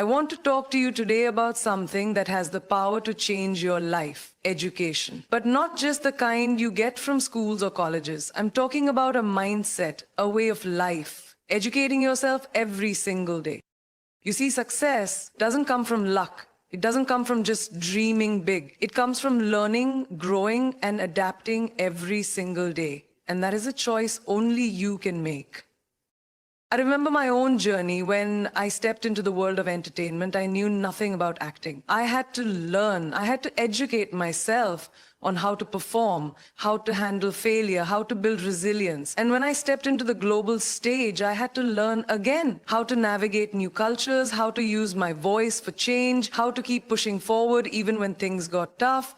I want to talk to you today about something that has the power to change your life, education. But not just the kind you get from schools or colleges. I'm talking about a mindset, a way of life, educating yourself every single day. You see, success doesn't come from luck. It doesn't come from just dreaming big. It comes from learning, growing, and adapting every single day. And that is a choice only you can make. I remember my own journey when I stepped into the world of entertainment. I knew nothing about acting. I had to learn, I had to educate myself on how to perform, how to handle failure, how to build resilience. And when I stepped into the global stage, I had to learn again how to navigate new cultures, how to use my voice for change, how to keep pushing forward even when things got tough.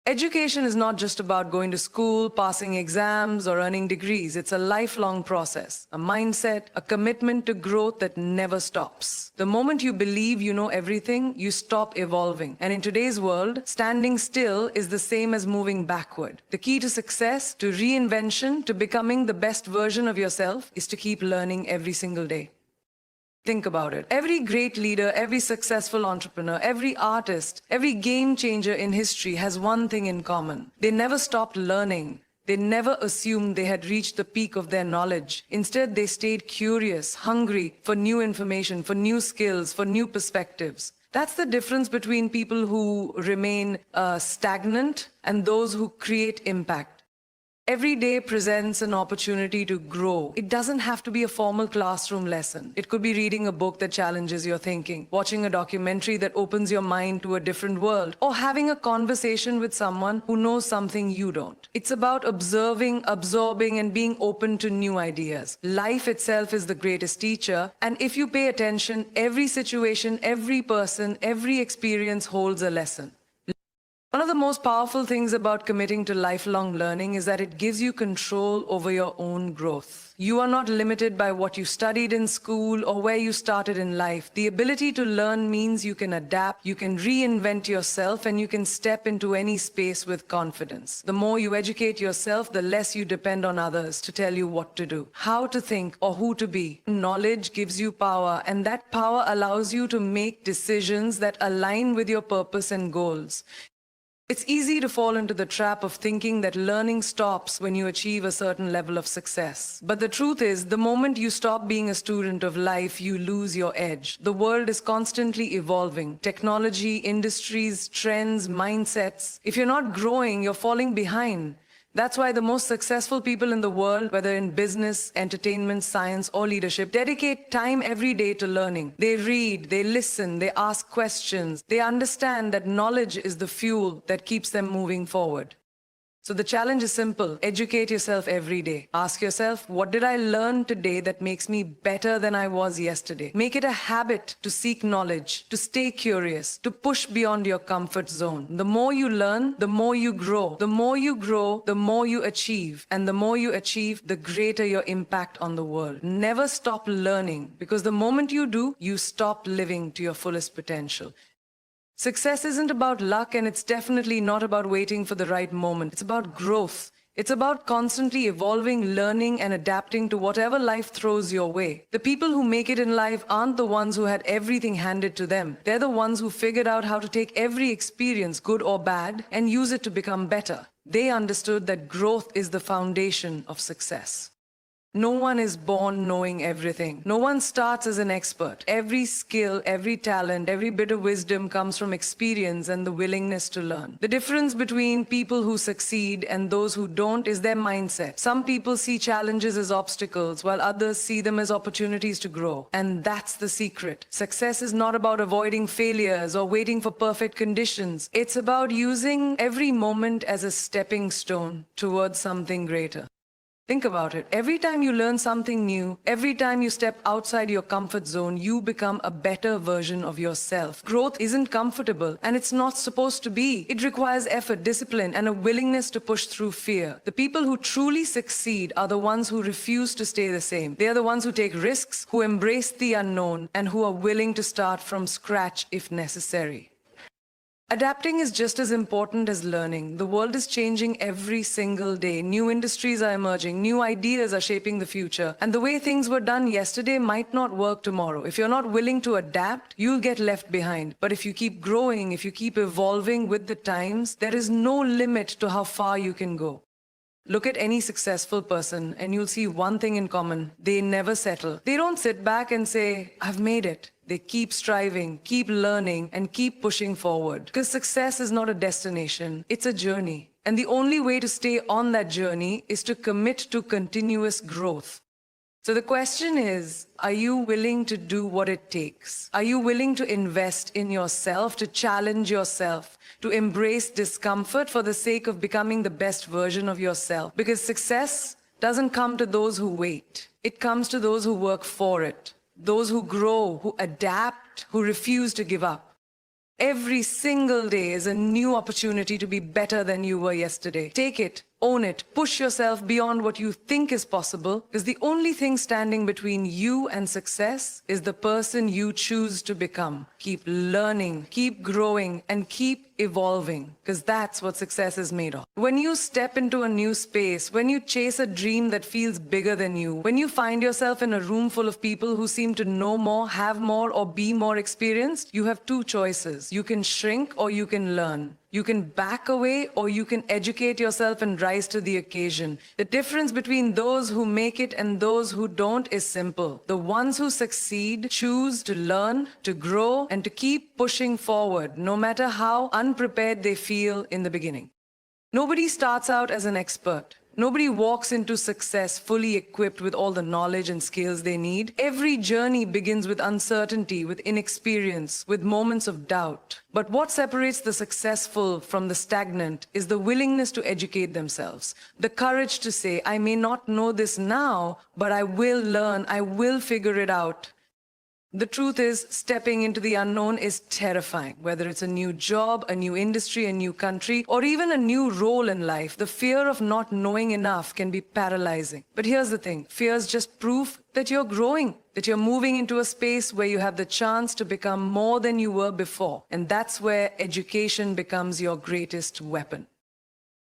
Education is not just about going to school, passing exams, or earning degrees. It's a lifelong process, a mindset, a commitment to growth that never stops. The moment you believe you know everything, you stop evolving. And in today's world, standing still is the same as moving backward. The key to success, to reinvention, to becoming the best version of yourself is to keep learning every single day. Think about it. Every great leader, every successful entrepreneur, every artist, every game changer in history has one thing in common. They never stopped learning. They never assumed they had reached the peak of their knowledge. Instead, they stayed curious, hungry for new information, for new skills, for new perspectives. That's the difference between people who remain stagnant and those who create impact. Every day presents an opportunity to grow. It doesn't have to be a formal classroom lesson. It could be reading a book that challenges your thinking, watching a documentary that opens your mind to a different world, or having a conversation with someone who knows something you don't. It's about observing, absorbing, and being open to new ideas. Life itself is the greatest teacher, and if you pay attention, every situation, every person, every experience holds a lesson. One of the most powerful things about committing to lifelong learning is that it gives you control over your own growth. You are not limited by what you studied in school or where you started in life. The ability to learn means you can adapt, you can reinvent yourself, and you can step into any space with confidence. The more you educate yourself, the less you depend on others to tell you what to do, how to think, or who to be. Knowledge gives you power, and that power allows you to make decisions that align with your purpose and goals. It's easy to fall into the trap of thinking that learning stops when you achieve a certain level of success. But the truth is, the moment you stop being a student of life, you lose your edge. The world is constantly evolving. Technology, industries, trends, mindsets. If you're not growing, you're falling behind. That's why the most successful people in the world, whether in business, entertainment, science, or leadership, dedicate time every day to learning. They read, they listen, they ask questions. They understand that knowledge is the fuel that keeps them moving forward. So the challenge is simple. Educate yourself every day. Ask yourself, what did I learn today that makes me better than I was yesterday? Make it a habit to seek knowledge, to stay curious, to push beyond your comfort zone. The more you learn, the more you grow. The more you grow, the more you achieve. And the more you achieve, the greater your impact on the world. Never stop learning, because the moment you do, you stop living to your fullest potential. Success isn't about luck, and it's definitely not about waiting for the right moment. It's about growth. It's about constantly evolving, learning, and adapting to whatever life throws your way. The people who make it in life aren't the ones who had everything handed to them. They're the ones who figured out how to take every experience, good or bad, and use it to become better. They understood that growth is the foundation of success. No one is born knowing everything. No one starts as an expert. Every skill, every talent, every bit of wisdom comes from experience and the willingness to learn. The difference between people who succeed and those who don't is their mindset. Some people see challenges as obstacles, while others see them as opportunities to grow. And that's the secret. Success is not about avoiding failures or waiting for perfect conditions. It's about using every moment as a stepping stone towards something greater. Think about it. Every time you learn something new, every time you step outside your comfort zone, you become a better version of yourself. Growth isn't comfortable, and it's not supposed to be. It requires effort, discipline, and a willingness to push through fear. The people who truly succeed are the ones who refuse to stay the same. They are the ones who take risks, who embrace the unknown, and who are willing to start from scratch if necessary. Adapting is just as important as learning. The world is changing every single day. New industries are emerging, new ideas are shaping the future, and the way things were done yesterday might not work tomorrow. If you're not willing to adapt, you'll get left behind. But if you keep growing, if you keep evolving with the times, there is no limit to how far you can go. Look at any successful person and you'll see one thing in common. They never settle. They don't sit back and say, I've made it. They keep striving, keep learning, and keep pushing forward. Because success is not a destination, it's a journey. And the only way to stay on that journey is to commit to continuous growth. So the question is, are you willing to do what it takes? Are you willing to invest in yourself, to challenge yourself, to embrace discomfort for the sake of becoming the best version of yourself? Because success doesn't come to those who wait. It comes to those who work for it, those who grow, who adapt, who refuse to give up. Every single day is a new opportunity to be better than you were yesterday. Take it, own it, push yourself beyond what you think is possible, because the only thing standing between you and success is the person you choose to become. Keep learning, keep growing, and keep evolving, because that's what success is made of. When you step into a new space, when you chase a dream that feels bigger than you, when you find yourself in a room full of people who seem to know more, have more, or be more experienced, you have two choices. You can shrink or you can learn. You can back away or you can educate yourself and rise to the occasion. The difference between those who make it and those who don't is simple. The ones who succeed choose to learn, to grow, and to keep pushing forward, no matter how unprepared they feel in the beginning. Nobody starts out as an expert. Nobody walks into success fully equipped with all the knowledge and skills they need. Every journey begins with uncertainty, with inexperience, with moments of doubt. But what separates the successful from the stagnant is the willingness to educate themselves, the courage to say, I may not know this now, but I will learn, I will figure it out. The truth is, stepping into the unknown is terrifying. Whether it's a new job, a new industry, a new country, or even a new role in life, the fear of not knowing enough can be paralyzing. But here's the thing, fear is just proof that you're growing, that you're moving into a space where you have the chance to become more than you were before. And that's where education becomes your greatest weapon.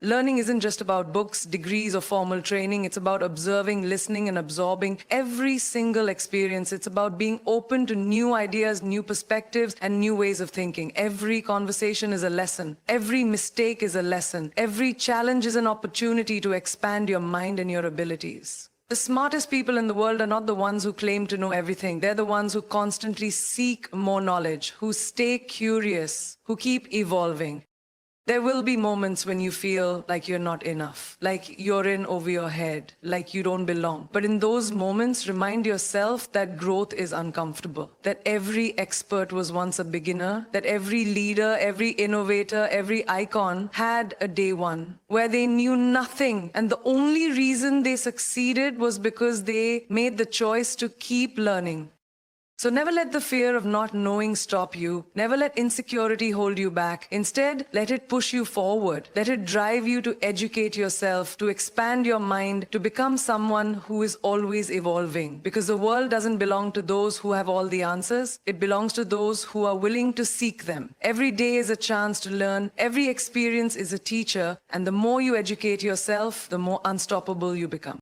Learning isn't just about books, degrees, or formal training. It's about observing, listening, and absorbing every single experience. It's about being open to new ideas, new perspectives, and new ways of thinking. Every conversation is a lesson. Every mistake is a lesson. Every challenge is an opportunity to expand your mind and your abilities. The smartest people in the world are not the ones who claim to know everything. They're the ones who constantly seek more knowledge, who stay curious, who keep evolving. There will be moments when you feel like you're not enough, like you're in over your head, like you don't belong. But in those moments, remind yourself that growth is uncomfortable, that every expert was once a beginner, that every leader, every innovator, every icon had a day one where they knew nothing. And the only reason they succeeded was because they made the choice to keep learning. So never let the fear of not knowing stop you. Never let insecurity hold you back. Instead, let it push you forward. Let it drive you to educate yourself, to expand your mind, to become someone who is always evolving. Because the world doesn't belong to those who have all the answers. It belongs to those who are willing to seek them. Every day is a chance to learn. Every experience is a teacher. And the more you educate yourself, the more unstoppable you become.